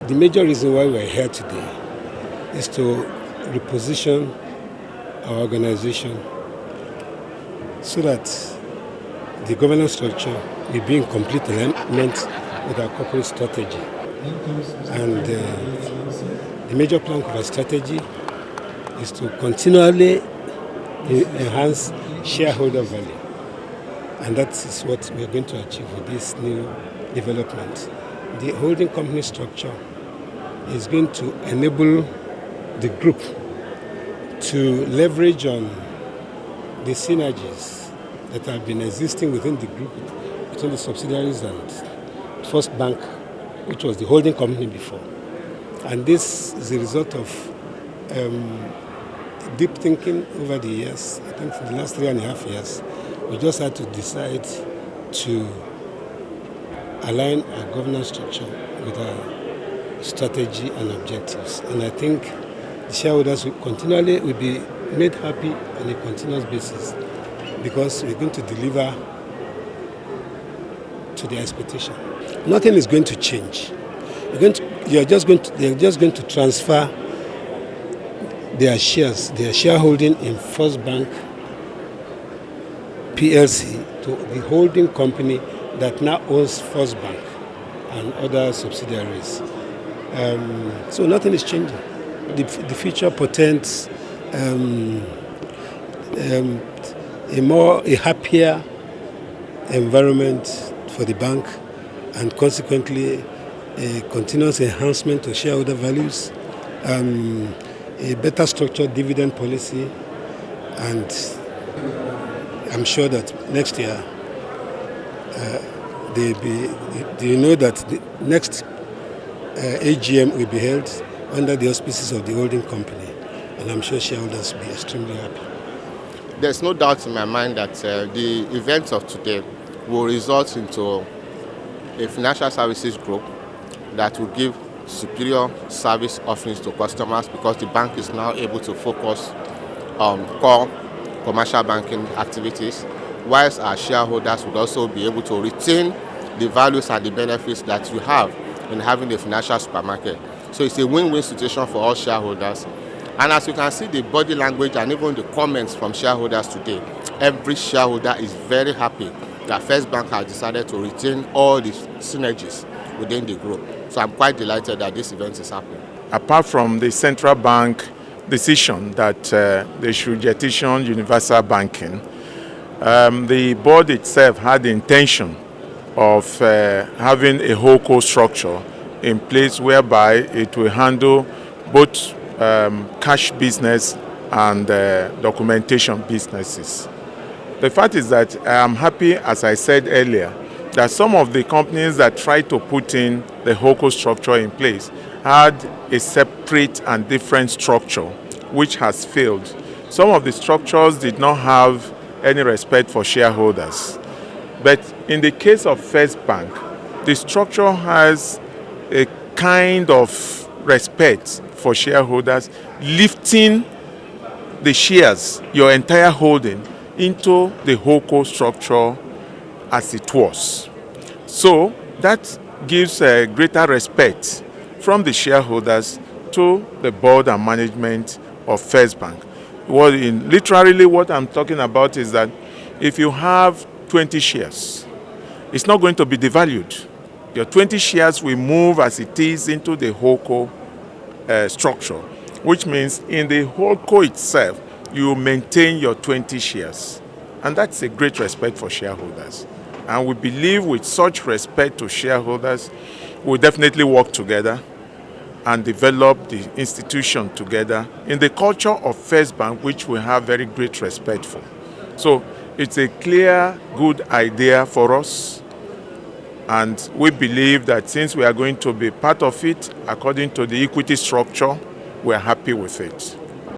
The major reason why we're here today is to reposition our organization so that the governance structure will be in complete alignment with our corporate strategy. And the major plank of our strategy is to continually enhance shareholder value. And that is what we are going to achieve with this new development. The holding company structure is going to enable the group to leverage on the synergies that have been existing within the group, between the subsidiaries and FirstBank, which was the holding company before. And this is a result of deep thinking over the years. I think for the last 3.5 years, we just had to decide to align our governance structure with our strategy and objectives. And I think the shareholders will be made happy on a continuous basis because we're going to deliver to their expectation. Nothing is going to change. They're just going to transfer their shares, their shareholding in FirstBank PLC to the holding company that now owns FirstBank and other subsidiaries. So nothing is changing. The future portends a happier environment for the bank and consequently a continuous enhancement to shareholder values, a better structured dividend policy, and I'm sure that next year that the next AGM will be held under the auspices of the holding company, and I'm sure shareholders will be extremely happy. There's no doubt in my mind that the events of today will result into a financial services group that will give superior service offerings to customers because the bank is now able to focus on core commercial banking activities, whilst our shareholders would also be able to retain the values and the benefits that you have in having a financial supermarket. So it's a win-win situation for all shareholders. And as you can see, the body language and even the comments from shareholders today, every shareholder is very happy that FirstBank has decided to retain all the synergies within the group. So I'm quite delighted that this event is happening. Apart from the central bank decision that they should jettison universal banking, the board itself had the intention of having a holdco structure in place whereby it will handle both cash business and documentation businesses. The fact is that I am happy, as I said earlier, that some of the companies that tried to put in the holdco structure in place had a separate and different structure, which has failed. Some of the structures did not have any respect for shareholders. But in the case of FirstBank, the structure has a kind of respect for shareholders, lifting the shares, your entire holding, into the holdco structure as it was. So that gives a greater respect from the shareholders to the board and management of FirstBank. Literally what I'm talking about is that if you have 20 shares, it's not going to be devalued. Your 20 shares will move as it is into the holdco structure, which means in the holdco itself, you maintain your 20 shares. And that's a great respect for shareholders. And we believe with such respect to shareholders, we'll definitely work together and develop the institution together in the culture of FirstBank, which we have very great respect for. So it's a clear, good idea for us. And we believe that since we are going to be part of it, according to the equity structure, we're happy with it.